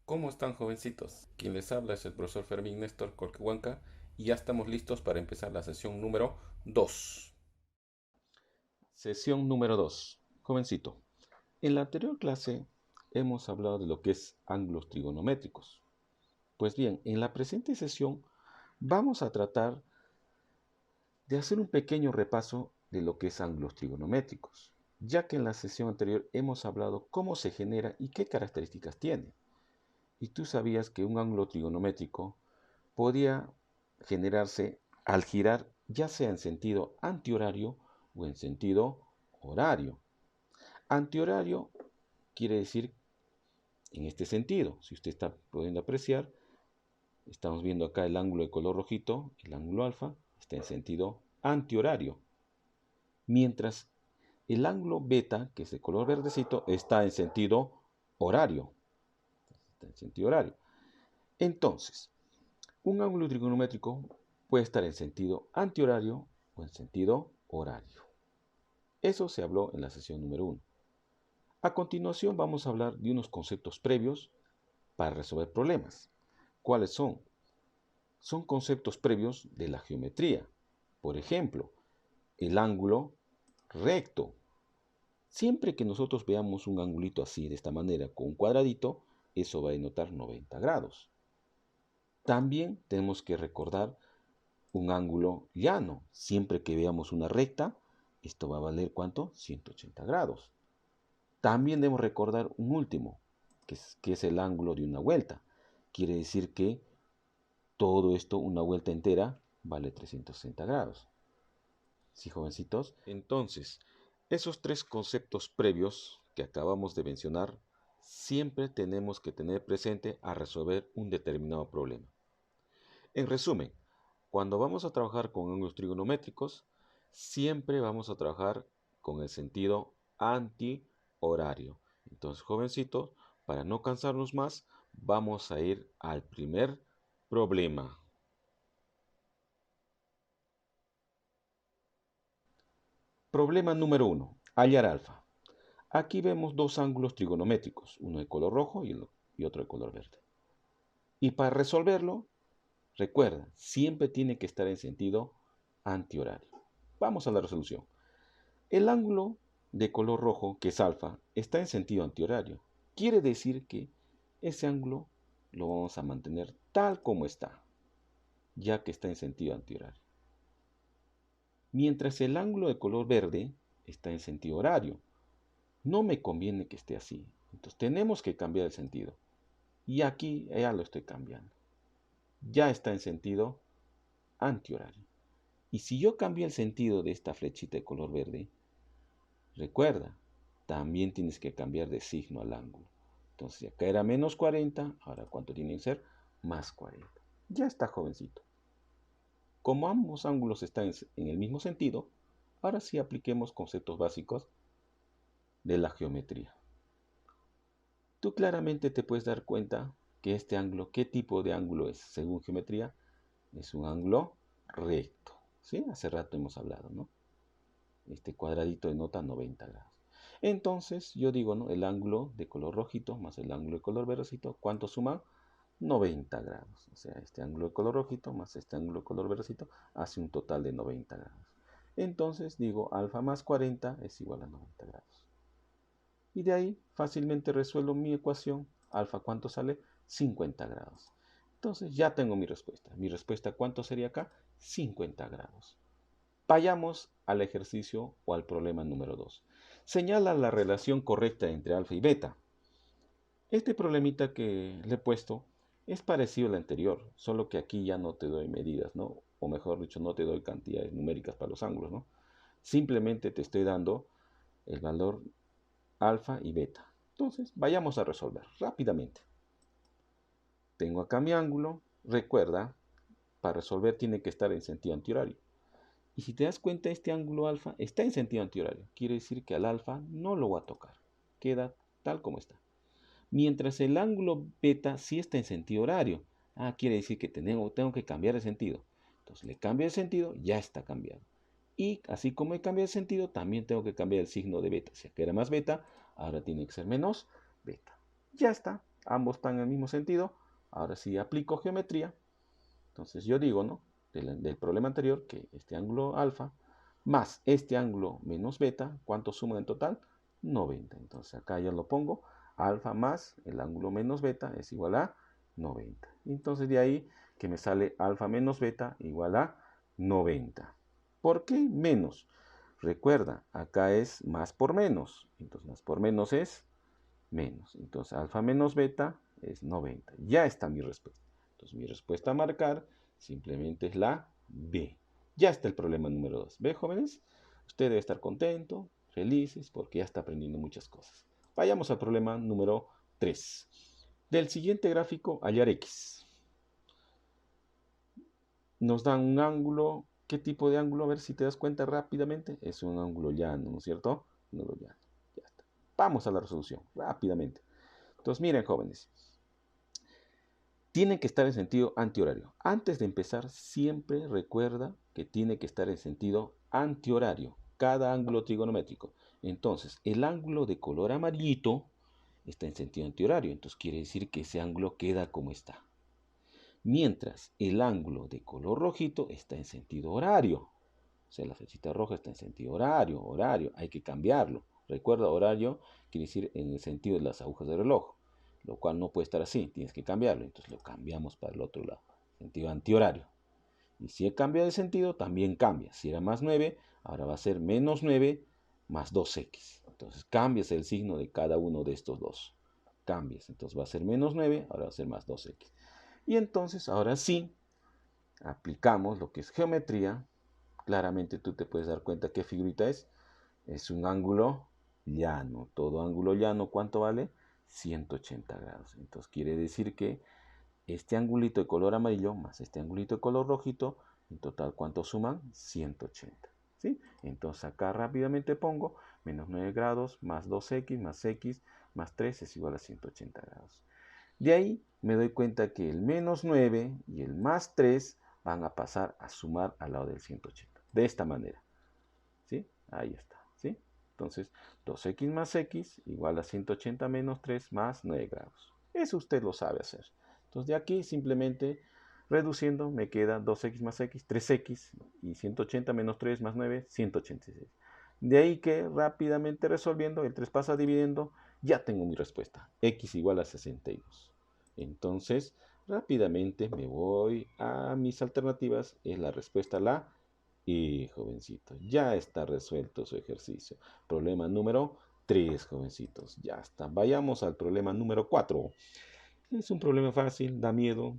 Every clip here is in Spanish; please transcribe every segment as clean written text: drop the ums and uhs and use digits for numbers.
¿Cómo están, jovencitos? Quien les habla es el profesor Fermín Néstor Colquehuanca y ya estamos listos para empezar la sesión número 2. Sesión número 2. Jovencito, en la anterior clase hemos hablado de lo que es ángulos trigonométricos. Pues bien, en la presente sesión vamos a tratar de hacer un pequeño repaso de lo que es ángulos trigonométricos, ya que en la sesión anterior hemos hablado cómo se genera y qué características tiene. Y tú sabías que un ángulo trigonométrico podía generarse al girar ya sea en sentido antihorario o en sentido horario. Antihorario quiere decir en este sentido, si usted está pudiendo apreciar, estamos viendo acá el ángulo de color rojito, el ángulo alfa, está en sentido antihorario, mientras el ángulo beta, que es de color verdecito, está en sentido horario. Está en sentido horario. Entonces, un ángulo trigonométrico puede estar en sentido antihorario o en sentido horario. Eso se habló en la sesión número 1. A continuación vamos a hablar de unos conceptos previos para resolver problemas. ¿Cuáles son? Son conceptos previos de la geometría. Por ejemplo, el ángulo recto. Siempre que nosotros veamos un angulito así, de esta manera, con un cuadradito, eso va a denotar 90 grados. También tenemos que recordar un ángulo llano. Siempre que veamos una recta, esto va a valer ¿cuánto? 180 grados. También debemos recordar un último, que es el ángulo de una vuelta. Quiere decir que todo esto, una vuelta entera, vale 360 grados. ¿Sí, jovencitos? Entonces, esos tres conceptos previos que acabamos de mencionar, siempre tenemos que tener presente a resolver un determinado problema. En resumen, cuando vamos a trabajar con ángulos trigonométricos, siempre vamos a trabajar con el sentido antihorario. Entonces, jovencitos, para no cansarnos más, vamos a ir al primer problema. Problema número 1. Hallar alfa. Aquí vemos dos ángulos trigonométricos, uno de color rojo y otro de color verde. Y para resolverlo, recuerda, siempre tiene que estar en sentido antihorario. Vamos a la resolución. El ángulo de color rojo, que es alfa, está en sentido antihorario. Quiere decir que ese ángulo lo vamos a mantener tal como está, ya que está en sentido antihorario. Mientras el ángulo de color verde está en sentido horario. No me conviene que esté así. Entonces tenemos que cambiar el sentido. Y aquí ya lo estoy cambiando. Ya está en sentido antihorario. Y si yo cambio el sentido de esta flechita de color verde, recuerda, también tienes que cambiar de signo al ángulo. Entonces acá era menos 40, ahora ¿cuánto tiene que ser? Más 40. Ya está, jovencito. Como ambos ángulos están en el mismo sentido, ahora sí apliquemos conceptos básicos de la geometría. Tú claramente te puedes dar cuenta que este ángulo, ¿qué tipo de ángulo es? Según geometría, es un ángulo recto. ¿Sí? Hace rato hemos hablado, ¿no? Este cuadradito denota 90 grados. Entonces, yo digo, ¿no? El ángulo de color rojito más el ángulo de color verdecito, ¿cuánto suman? 90 grados. O sea, este ángulo de color rojito más este ángulo de color verdecito hace un total de 90 grados. Entonces, digo, alfa más 40 es igual a 90 grados. Y de ahí fácilmente resuelvo mi ecuación. Alfa, ¿cuánto sale? 50 grados. Entonces ya tengo mi respuesta. Mi respuesta, ¿cuánto sería acá? 50 grados. Vayamos al ejercicio o al problema número 2. Señala la relación correcta entre alfa y beta. Este problemita que le he puesto es parecido al anterior, solo que aquí ya no te doy medidas, ¿no? O mejor dicho, no te doy cantidades numéricas para los ángulos, ¿no? Simplemente te estoy dando el valor alfa y beta. Entonces, vayamos a resolver rápidamente. Tengo acá mi ángulo. Recuerda, para resolver tiene que estar en sentido antihorario. Y si te das cuenta, este ángulo alfa está en sentido antihorario. Quiere decir que al alfa no lo voy a tocar. Queda tal como está. Mientras el ángulo beta sí está en sentido horario. Quiere decir que tengo que cambiar el sentido. Entonces le cambio el sentido, ya está cambiado. Y así como he cambiado el sentido, también tengo que cambiar el signo de beta. Si acá era más beta, ahora tiene que ser menos beta. Ya está. Ambos están en el mismo sentido. Ahora sí aplico geometría. Entonces yo digo, ¿no? Del problema anterior, que este ángulo alfa más este ángulo menos beta, ¿cuánto suma en total? 90. Entonces acá ya lo pongo. Alfa más el ángulo menos beta es igual a 90. Entonces de ahí que me sale alfa menos beta igual a 90. ¿Por qué menos? Recuerda, acá es más por menos. Entonces más por menos es menos. Entonces alfa menos beta es 90. Ya está mi respuesta. Entonces mi respuesta a marcar simplemente es la B. Ya está el problema número 2. ¿Ve, jóvenes? Usted debe estar contento, felices, porque ya está aprendiendo muchas cosas. Vayamos al problema número 3. Del siguiente gráfico, hallar X. Nos dan un ángulo. ¿Qué tipo de ángulo? A ver si te das cuenta rápidamente. Es un ángulo llano, ¿no es cierto? Ángulo llano. Ya está. Vamos a la resolución, rápidamente. Entonces, miren, jóvenes. Tiene que estar en sentido antihorario. Antes de empezar, siempre recuerda que tiene que estar en sentido antihorario, cada ángulo trigonométrico. Entonces, el ángulo de color amarillito está en sentido antihorario, entonces quiere decir que ese ángulo queda como está. Mientras el ángulo de color rojito está en sentido horario. O sea, la flechita roja está en sentido horario, hay que cambiarlo. Recuerda, horario quiere decir en el sentido de las agujas del reloj, lo cual no puede estar así, tienes que cambiarlo. Entonces lo cambiamos para el otro lado, sentido antihorario. Y si cambia de sentido, también cambia. Si era más 9, ahora va a ser menos 9 más 2x. Entonces cambias el signo de cada uno de estos dos. Cambias, entonces va a ser menos 9, ahora va a ser más 2x. Y entonces, ahora sí, aplicamos lo que es geometría. Claramente tú te puedes dar cuenta qué figurita es. Es un ángulo llano. Todo ángulo llano, ¿cuánto vale? 180 grados. Entonces quiere decir que este angulito de color amarillo más este angulito de color rojito, en total, ¿cuánto suman? 180. ¿Sí? Entonces acá rápidamente pongo menos 9 grados más 2x más x más 3 es igual a 180 grados. De ahí me doy cuenta que el menos 9 y el más 3 van a pasar a sumar al lado del 180. De esta manera. ¿Sí? Ahí está. ¿Sí? Entonces, 2x más x igual a 180 menos 3 más 9 grados. Eso usted lo sabe hacer. Entonces, de aquí simplemente reduciendo me queda 2x más x, 3x y 180 menos 3 más 9, 186. De ahí que rápidamente resolviendo, el 3 pasa dividiendo, ya tengo mi respuesta. X igual a 62. Entonces, rápidamente me voy a mis alternativas. Es la respuesta la y, jovencitos, ya está resuelto su ejercicio. Problema número 3, jovencitos. Ya está. Vayamos al problema número 4. Es un problema fácil, da miedo.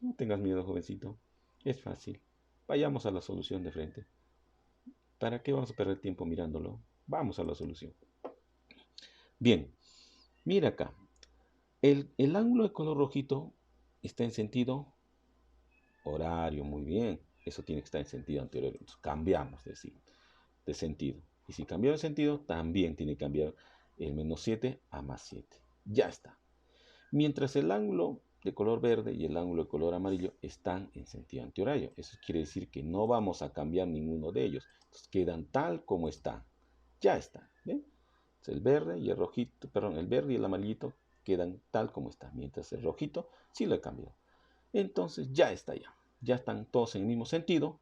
No tengas miedo, jovencito. Es fácil. Vayamos a la solución de frente. ¿Para qué vamos a perder tiempo mirándolo? Vamos a la solución. Bien, mira acá. El ángulo de color rojito está en sentido horario, muy bien. Eso tiene que estar en sentido anterior. Entonces cambiamos de sentido. Y si cambia de sentido, también tiene que cambiar el menos 7 a más 7. Ya está. Mientras el ángulo de color verde y el ángulo de color amarillo están en sentido antihorario. Eso quiere decir que no vamos a cambiar ninguno de ellos. Entonces quedan tal como están. Ya está. ¿Ven? Entonces el verde y el rojito, perdón, el verde y el amarillito quedan tal como están. Mientras el rojito sí lo he cambiado. Entonces ya está ya. Ya están todos en el mismo sentido.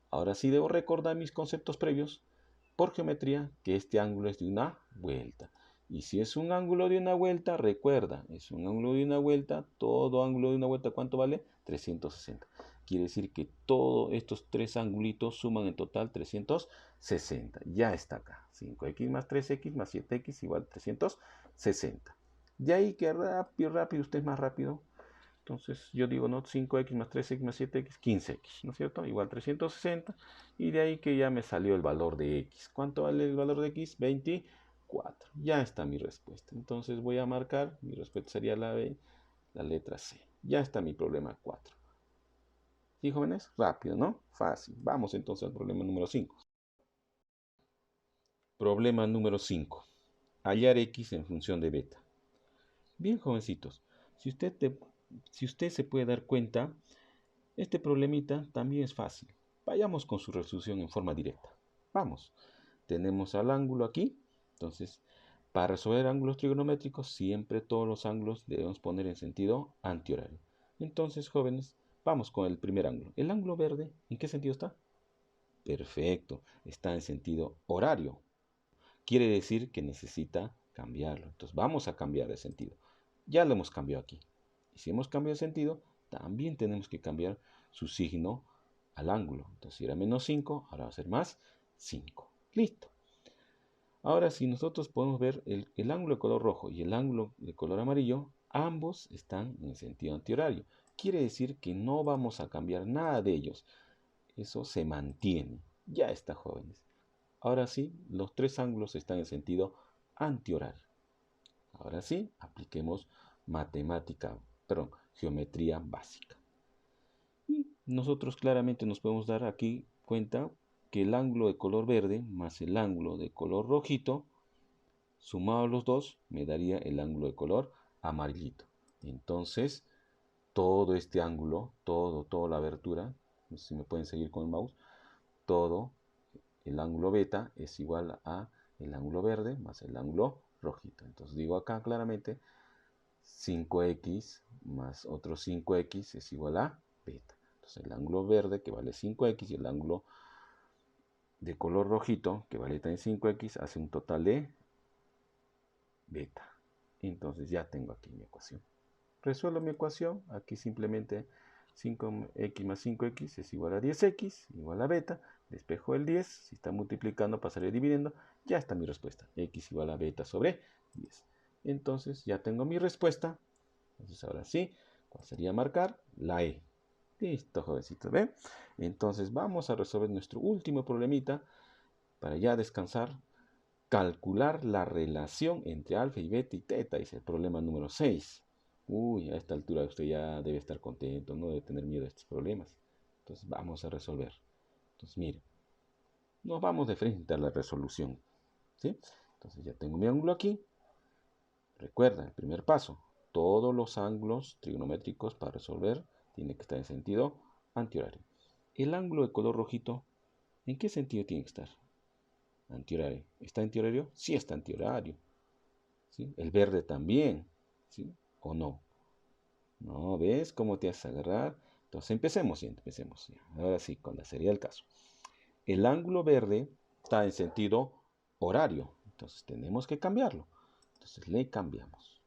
Ahora sí debo recordar mis conceptos previos por geometría que este ángulo es de una vuelta. Y si es un ángulo de una vuelta, recuerda, es un ángulo de una vuelta, todo ángulo de una vuelta, ¿cuánto vale? 360. Quiere decir que todos estos tres angulitos suman en total 360. Ya está acá. 5x más 3x más 7x igual a 360. De ahí que rápido, usted es más rápido. Entonces yo digo, ¿no? 5x más 3x más 7x, 15x, ¿no es cierto? Igual 360. Y de ahí que ya me salió el valor de x. ¿Cuánto vale el valor de x? 24. Ya está mi respuesta. Entonces voy a marcar, mi respuesta sería la B, la letra C. Ya está mi problema 4. ¿Sí, jóvenes? Rápido, ¿no? Fácil. Vamos entonces al problema número 5. Problema número 5. Hallar x en función de beta. Bien, jovencitos, si usted se puede dar cuenta, este problemita también es fácil. Vayamos con su resolución en forma directa. Vamos. Tenemos al ángulo aquí. Entonces, Para resolver ángulos trigonométricos, siempre todos los ángulos debemos poner en sentido antihorario. Entonces, jóvenes, vamos con el primer ángulo. El ángulo verde, ¿en qué sentido está? Perfecto, está en sentido horario. Quiere decir que necesita cambiarlo. Entonces, vamos a cambiar de sentido. Ya lo hemos cambiado aquí. Y si hemos cambiado de sentido, también tenemos que cambiar su signo al ángulo. Entonces, si era menos 5, ahora va a ser más 5. Listo. Ahora, si nosotros podemos ver el ángulo de color rojo y el ángulo de color amarillo, ambos están en sentido antihorario. Quiere decir que no vamos a cambiar nada de ellos. Eso se mantiene. Ya está, jóvenes. Ahora sí, los tres ángulos están en sentido antihorario. Ahora sí, apliquemos geometría básica. Y nosotros claramente nos podemos dar aquí cuenta que el ángulo de color verde más el ángulo de color rojito, sumados los dos, me daría el ángulo de color amarillito. Entonces, todo este ángulo, toda la abertura, no sé si me pueden seguir con el mouse, todo el ángulo beta es igual a el ángulo verde más el ángulo rojito. Entonces digo acá claramente 5x más otro 5x es igual a beta. Entonces el ángulo verde que vale 5x y el ángulo de color rojito que vale también 5x hace un total de beta. Entonces ya tengo aquí mi ecuación. Resuelvo mi ecuación. Aquí simplemente 5x más 5x es igual a 10x, igual a beta. Despejo el 10. Si está multiplicando, pasaré dividiendo. Ya está mi respuesta. X igual a beta sobre 10. Entonces ya tengo mi respuesta. Entonces ahora sí, ¿cuál sería marcar? La E. Listo, jovencitos, ¿ven? Entonces vamos a resolver nuestro último problemita para ya descansar. Calcular la relación entre alfa y beta y teta. Dice el problema número 6. Uy, a esta altura usted ya debe estar contento, no debe tener miedo a estos problemas. Entonces vamos a resolver. Entonces mire, nos vamos de frente a la resolución. ¿Sí? Entonces ya tengo mi ángulo aquí. Recuerda, el primer paso, todos los ángulos trigonométricos para resolver tienen que estar en sentido antihorario. El ángulo de color rojito, ¿en qué sentido tiene que estar? Antihorario. ¿Está antihorario? Sí está antihorario. ¿Sí? El verde también. ¿Sí? ¿O no? No, ¿ves cómo te haces agarrar? Entonces empecemos. Ahora sí, con la seriedad del caso. El ángulo verde está en sentido horario. Entonces tenemos que cambiarlo. Entonces le cambiamos.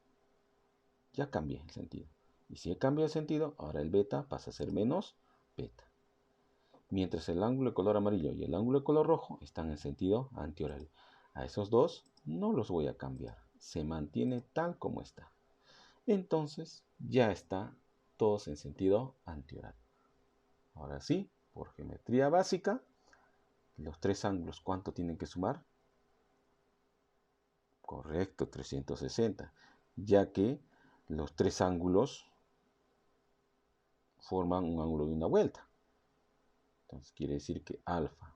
Ya cambié el sentido. Y si he cambiado el sentido, ahora el beta pasa a ser menos beta. Mientras el ángulo de color amarillo y el ángulo de color rojo están en sentido antihorario. A esos dos no los voy a cambiar. Se mantiene tal como está. Entonces ya está todos en sentido antihorario. Ahora sí, por geometría básica, los tres ángulos, ¿cuánto tienen que sumar? Correcto, 360, ya que los tres ángulos forman un ángulo de una vuelta. Entonces quiere decir que alfa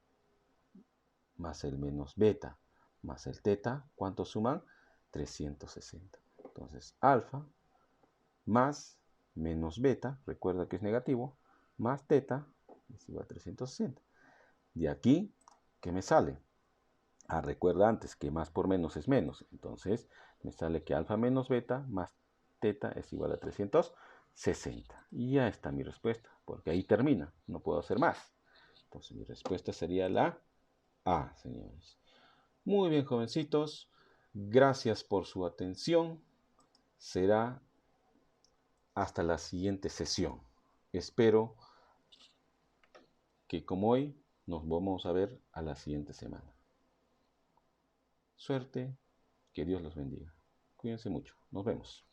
más el menos beta más el teta, ¿cuánto suman? 360. Entonces alfa más menos beta, recuerda que es negativo, más teta es igual a 360. De aquí, ¿qué me sale? Recuerda antes que más por menos es menos. Entonces me sale que alfa menos beta más teta es igual a 360. Y ya está mi respuesta, porque ahí termina, no puedo hacer más. Entonces mi respuesta sería la A, señores. Muy bien, jovencitos. Gracias por su atención. Será hasta la siguiente sesión. Espero que como hoy nos vamos a ver a la siguiente semana. Suerte, que Dios los bendiga. Cuídense mucho. Nos vemos.